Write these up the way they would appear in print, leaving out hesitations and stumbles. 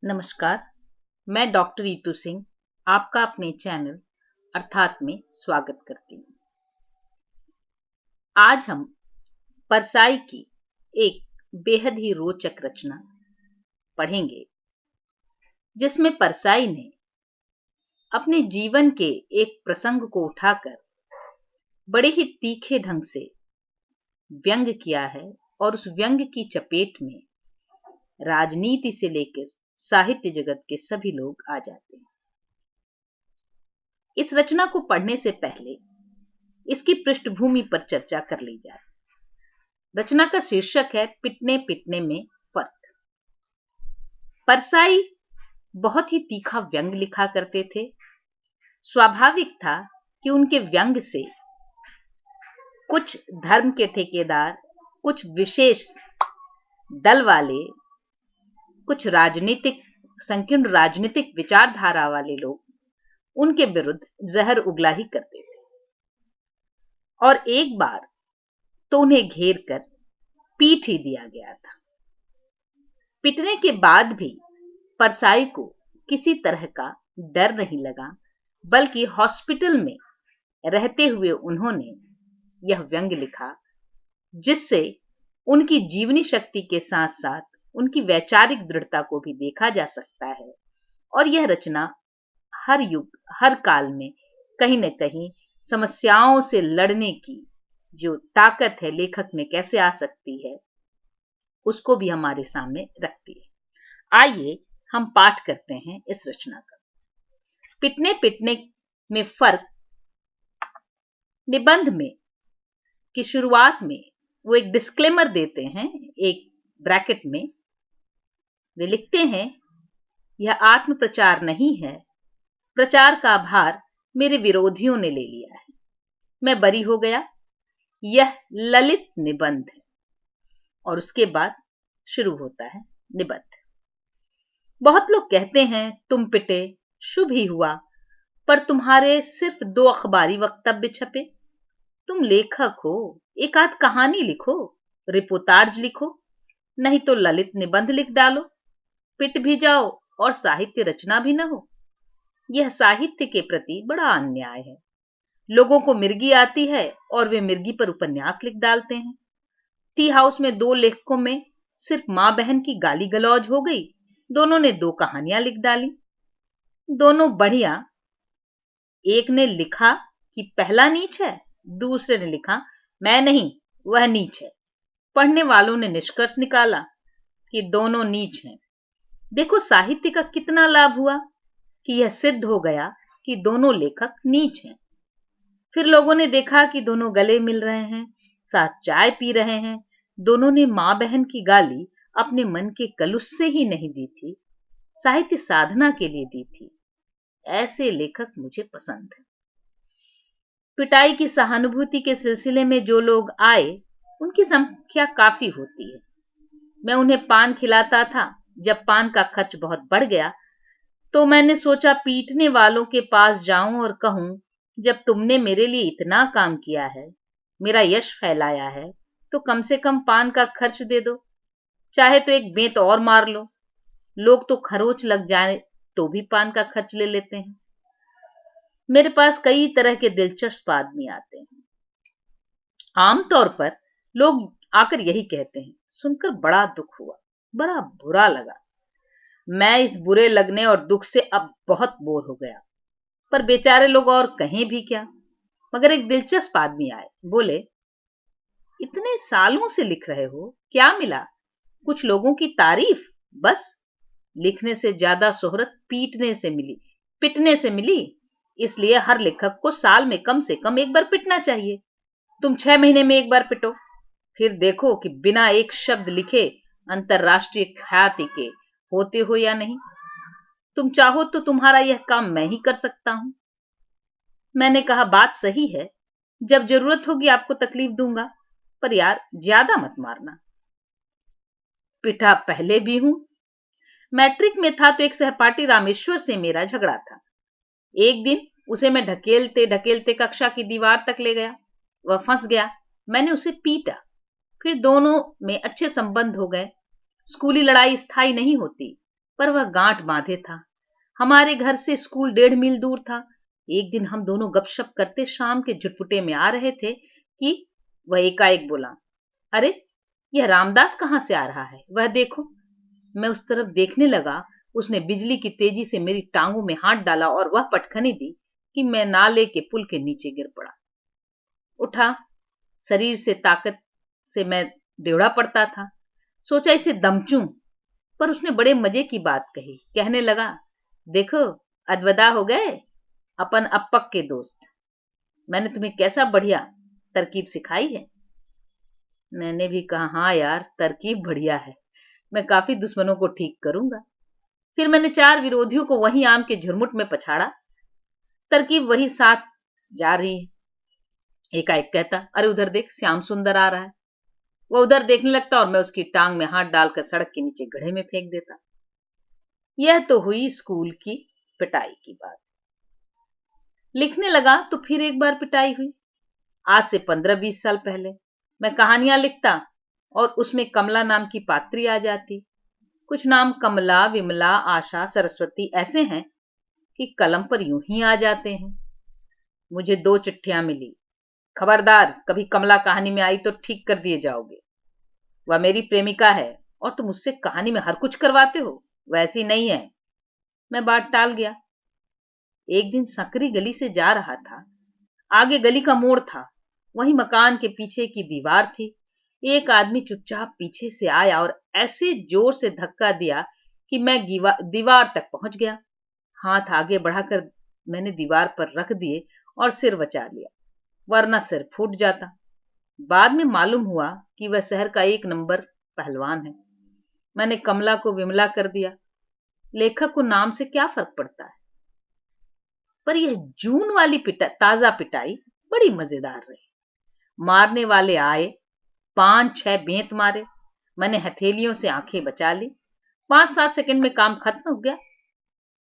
नमस्कार, मैं डॉक्टर रीतू सिंह आपका अपने चैनल अर्थात में स्वागत करती हूँ। आज हम परसाई की एक बेहद ही रोचक रचना पढ़ेंगे, जिसमें परसाई ने अपने जीवन के एक प्रसंग को उठाकर बड़े ही तीखे ढंग से व्यंग किया है और उस व्यंग की चपेट में राजनीति से लेकर साहित्य जगत के सभी लोग आ जाते हैं। इस रचना को पढ़ने से पहले इसकी पृष्ठभूमि पर चर्चा कर ली जाए। रचना का शीर्षक है पिटने पिटने में फर्क। परसाई बहुत ही तीखा व्यंग लिखा करते थे। स्वाभाविक था कि उनके व्यंग से कुछ धर्म के ठेकेदार, कुछ विशेष दल वाले, कुछ संकीर्ण राजनीतिक विचारधारा वाले लोग उनके विरुद्ध जहर उगला ही करते थे। और एक बार तो उन्हें घेर कर पीट ही दिया गया था। पिटने के बाद भी परसाई को किसी तरह का डर नहीं लगा, बल्कि हॉस्पिटल में रहते हुए उन्होंने यह व्यंग लिखा, जिससे उनकी जीवनी शक्ति के साथ साथ उनकी वैचारिक दृढ़ता को भी देखा जा सकता है। और यह रचना हर युग, हर काल में कहीं न कहीं समस्याओं से लड़ने की जो ताकत है लेखक में कैसे आ सकती है, उसको भी हमारे सामने रखती है। आइए हम पाठ करते हैं इस रचना का। पिटने पिटने में फर्क निबंध में की शुरुआत में वो एक डिस्क्लेमर देते हैं, एक ब्रैकेट में वे लिखते हैं, यह आत्म प्रचार नहीं है, प्रचार का भार मेरे विरोधियों ने ले लिया है, मैं बरी हो गया, यह ललित निबंध है। और उसके बाद शुरू होता है निबंध। बहुत लोग कहते हैं तुम पिटे, शुभ ही हुआ, पर तुम्हारे सिर्फ 2 अखबारी वक्तव्य छपे। तुम लेखक हो, एक आध कहानी लिखो, रिपोर्टाज लिखो, नहीं तो ललित निबंध लिख डालो। पिट भी जाओ और साहित्य रचना भी न हो। यह साहित्य के प्रति बड़ा अन्याय है। लोगों को मिर्गी आती है और वे मिर्गी पर उपन्यास लिख डालते हैं। टी हाउस में 2 लेखकों में सिर्फ मां बहन की गाली गलौज हो गई, दोनों ने 2 कहानियां लिख डाली। दोनों बढ़िया। एक ने लिखा कि पहला नीच है, दूसरे ने लिखा मैं नहीं, वह नीच है। पढ़ने वालों ने निष्कर्ष निकाला कि दोनों नीच हैं। देखो साहित्य का कितना लाभ हुआ कि यह सिद्ध हो गया कि दोनों लेखक नीच हैं। फिर लोगों ने देखा कि दोनों गले मिल रहे हैं, साथ चाय पी रहे हैं। दोनों ने मां बहन की गाली अपने मन के कलुष से ही नहीं दी थी, साहित्य साधना के लिए दी थी। ऐसे लेखक मुझे पसंद है। पिटाई की सहानुभूति के सिलसिले में जो लोग आए, उनकी संख्या काफी होती है। मैं उन्हें पान खिलाता था। जब पान का खर्च बहुत बढ़ गया तो मैंने सोचा पीटने वालों के पास जाऊं और कहूं, जब तुमने मेरे लिए इतना काम किया है, मेरा यश फैलाया है, तो कम से कम पान का खर्च दे दो, चाहे तो एक बेंत और मार लो। लोग तो खरोच लग जाए तो भी पान का खर्च ले लेते हैं। मेरे पास कई तरह के दिलचस्प आदमी आते हैं। आमतौर पर लोग आकर यही कहते हैं, सुनकर बड़ा दुख हुआ, बड़ा बुरा लगा। मैं इस बुरे लगने और दुख से अब बहुत बोर हो गया। पर बेचारे लोग और कहें भी क्या। मगर एक दिलचस्प आदमी आए, बोले, इतने सालों से लिख रहे हो, क्या मिला? कुछ लोगों की तारीफ, बस। लिखने से ज्यादा शोहरत पिटने से मिली। इसलिए हर लेखक को साल में कम से कम एक बार पिटना चाहिए। तुम 6 महीने में एक बार पिटो, फिर देखो कि बिना एक शब्द लिखे अंतरराष्ट्रीय ख्याति के होते हो या नहीं। तुम चाहो तो तुम्हारा यह काम मैं ही कर सकता हूं। मैंने कहा, बात सही है, जब जरूरत होगी आपको तकलीफ दूंगा, पर यार ज्यादा मत मारना। पिटा पहले भी हूं। मैट्रिक में था तो एक सहपाठी रामेश्वर से मेरा झगड़ा था। एक दिन उसे मैं ढकेलते ढकेलते कक्षा की दीवार तक ले गया। वह फंस गया। मैंने उसे पीटा। फिर दोनों में अच्छे संबंध हो गए। स्कूली लड़ाई स्थायी नहीं होती। पर वह गांठ बांधे था। हमारे घर से स्कूल 1.5 मील दूर था। एक दिन हम दोनों गपशप करते शाम के झुटपुटे में आ रहे थे कि वह एकाएक बोला, अरे यह रामदास कहां से आ रहा है, वह देखो। मैं उस तरफ देखने लगा। उसने बिजली की तेजी से मेरी टांगों में हाथ डाला और वह पटखनी दी कि मैं नाले के पुल के नीचे गिर पड़ा। उठा, शरीर से ताकत से मैं देवड़ा पड़ता था। सोचा इसे दमचूं, पर उसने बड़े मजे की बात कही। कहने लगा, देखो अदवदा हो गए अपन अप्पक के दोस्त। मैंने तुम्हें कैसा बढ़िया तरकीब सिखाई है। मैंने भी कहा, हाँ यार तरकीब बढ़िया है, मैं काफी दुश्मनों को ठीक करूंगा। फिर मैंने 4 विरोधियों को वहीं आम के झुरमुट में पछाड़ा। तरकीब वही साथ जा रही है। एकाएक कहता, अरे उधर देख श्याम सुंदर आ रहा है। वह उधर देखने लगता और मैं उसकी टांग में हाथ डालकर सड़क के नीचे गड्ढे में फेंक देता। यह तो हुई स्कूल की पिटाई की बात। लिखने लगा तो फिर एक बार पिटाई हुई। आज से 15-20 साल पहले मैं कहानियां लिखता और उसमें कमला नाम की पात्री आ जाती। कुछ नाम कमला, विमला, आशा, सरस्वती ऐसे हैं कि कलम पर यूं ही आ जाते हैं। मुझे 2 चिट्ठियां मिली, खबरदार कभी कमला कहानी में आई तो ठीक कर दिए जाओगे। वह मेरी प्रेमिका है और तुम उससे कहानी में हर कुछ करवाते हो, वैसी नहीं है। मैं बात टाल गया। एक दिन सकरी गली से जा रहा था। आगे गली का मोड़ था, वहीं मकान के पीछे की दीवार थी। एक आदमी चुपचाप पीछे से आया और ऐसे जोर से धक्का दिया कि मैं दीवार तक पहुंच गया। हाथ आगे बढ़ाकर मैंने दीवार पर रख दिए और सिर बचा लिया, वरना सिर फूट जाता। बाद में मालूम हुआ कि वह शहर का 1 नंबर पहलवान है। मैंने कमला को विमला कर दिया। लेखक को नाम से क्या फर्क पड़ता है। पर यह जून वाली ताजा पिटाई बड़ी मजेदार रही। मारने वाले आए, 5-6 बेंत मारे। मैंने हथेलियों से आंखें बचा ली। 5-7 सेकंड में काम खत्म हो गया।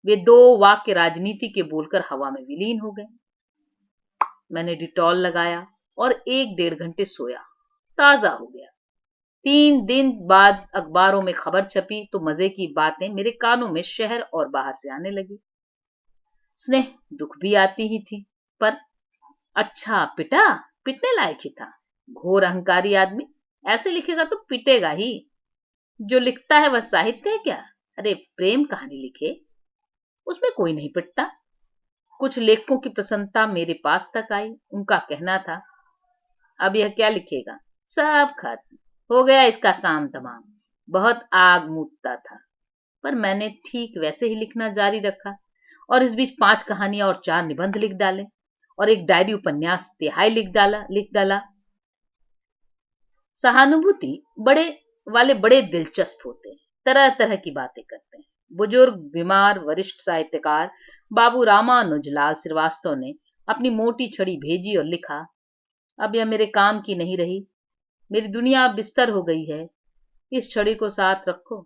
वे 2 वाक्य राजनीति के बोलकर हवा में विलीन हो गए। मैंने डिटॉल लगाया और 1-1.5 घंटे सोया, ताजा हो गया। 3 दिन बाद अखबारों में खबर छपी तो मजे की बातें मेरे कानों में शहर और बाहर से आने लगी। स्नेह दुख भी आती ही थी, पर अच्छा पिटा, पिटने लायक ही था। घोर अहंकारी आदमी ऐसे लिखेगा तो पिटेगा ही। जो लिखता है वह साहित्य है क्या। अरे प्रेम कहानी लिखे, उसमें कोई नहीं पिटता। कुछ लेखकों की प्रसन्नता मेरे पास तक आई। उनका कहना था, अब यह क्या लिखेगा, सब खत्म हो गया इसका काम तमाम। बहुत आग मूतता था, पर मैंने ठीक वैसे ही लिखना जारी रखा और इस बीच 5 कहानियां और 4 निबंध लिख डाले और एक डायरी उपन्यास तिहाई लिख डाला। सहानुभूति बड़े वाले बड़े दिलचस्प होते हैं, तरह तरह की बातें करते हैं। बुजुर्ग, बीमार, वरिष्ठ साहित्यकार बाबू रामानुजलाल श्रीवास्तव ने अपनी मोटी छड़ी भेजी और लिखा, अब यह मेरे काम की नहीं रही। मेरी दुनिया अब बिस्तर हो गई है। इस छड़ी को साथ रखो।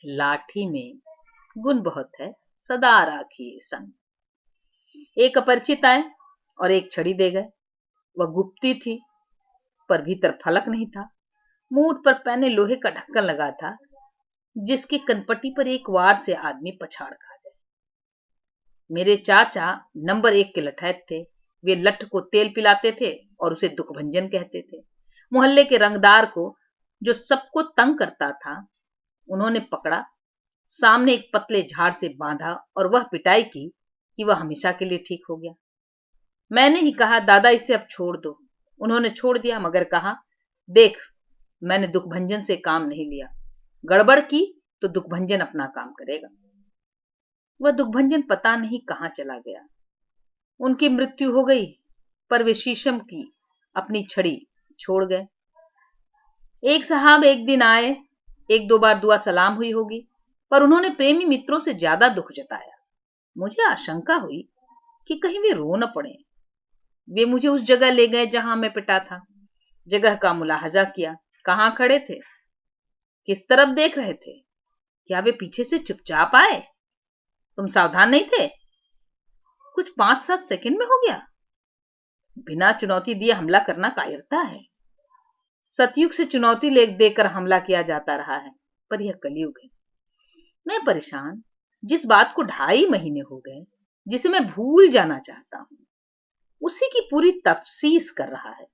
लाठी में गुण बहुत है, सदा राखिए संग। एक अपरिचित आए और एक छड़ी दे गए। वह गुप्ती थी, पर भीतर फलक नहीं था। मूठ पर पहने लोहे का ढक्कन लगा था, जिसकी कनपट्टी पर एक वार से आदमी पछाड़ खा जाए। मेरे चाचा नंबर 1 के लठैत थे। वे लठ को तेल पिलाते थे और उसे दुखभंजन कहते थे। मोहल्ले के रंगदार को, जो सबको तंग करता था, उन्होंने पकड़ा, सामने एक पतले झाड़ से बांधा और वह पिटाई की कि वह हमेशा के लिए ठीक हो गया। मैंने ही कहा, दादा इसे अब छोड़ दो। उन्होंने छोड़ दिया, मगर कहा, देख मैंने दुखभंजन से काम नहीं लिया। गड़बड़ की तो दुखभंजन अपना काम करेगा। वह दुखभंजन पता नहीं कहां चला गया। उनकी मृत्यु हो गई, पर वे शीशम की अपनी छड़ी छोड़ गए। एक साहब एक दिन आए, 1-2 बार दुआ सलाम हुई होगी, पर उन्होंने प्रेमी मित्रों से ज्यादा दुख जताया। मुझे आशंका हुई कि कहीं वे रो न पड़े। वे मुझे उस जगह ले गए जहां मैं पिटा था। जगह का मुलाहजा किया। कहां खड़े थे, किस तरफ देख रहे थे, क्या वे पीछे से चुपचाप आए, तुम सावधान नहीं थे। कुछ 5-7 सेकंड में हो गया। बिना चुनौती दिए हमला करना कायरता है। सतयुग से चुनौती देकर हमला किया जाता रहा है, पर यह कलयुग है। मैं परेशान, जिस बात को 2.5 महीने हो गए, जिसे मैं भूल जाना चाहता हूं, उसी की पूरी तफ्सीस कर रहा है।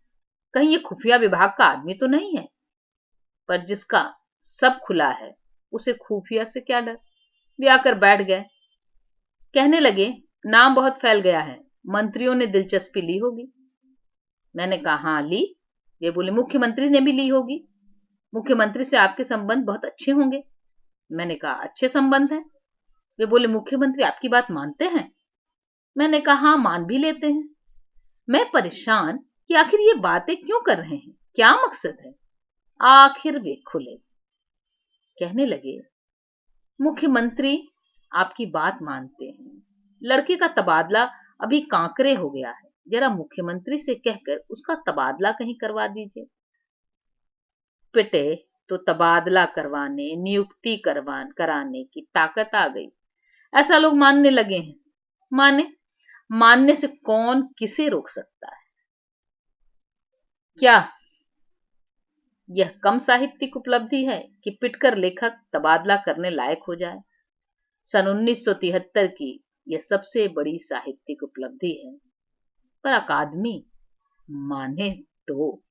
कहीं ये खुफिया विभाग का आदमी तो नहीं है? पर जिसका सब खुला है, उसे खुफिया से क्या डर? वे आकर बैठ गए। कहने लगे, नाम बहुत फैल गया है, मंत्रियों ने दिलचस्पी ली होगी। मैंने कहा, हाँ ली। वे बोले, मुख्यमंत्री ने भी ली होगी। मुख्यमंत्री से आपके संबंध बहुत अच्छे होंगे। मैंने कहा, अच्छे संबंध हैं। वे बोले, मुख्यमंत्री आपकी बात मानते हैं? मैंने कहा, हाँ, मान भी लेते हैं। मैं परेशान कि आखिर ये बातें क्यों कर रहे हैं, क्या मकसद है। आखिर वे खुले। कहने लगे, मुख्यमंत्री आपकी बात मानते हैं, लड़के का तबादला अभी कांकरे हो गया है, जरा मुख्यमंत्री से कहकर उसका तबादला कहीं करवा दीजिए। पिटे तो तबादला करवाने, नियुक्ति कराने की ताकत आ गई। ऐसा लोग मानने लगे हैं। मानने से कौन किसे रोक सकता है? क्या यह कम साहित्यिक उपलब्धि है कि पिटकर लेखक तबादला करने लायक हो जाए? सन 1973 की यह सबसे बड़ी साहित्यिक उपलब्धि है। पर अकादमी माने तो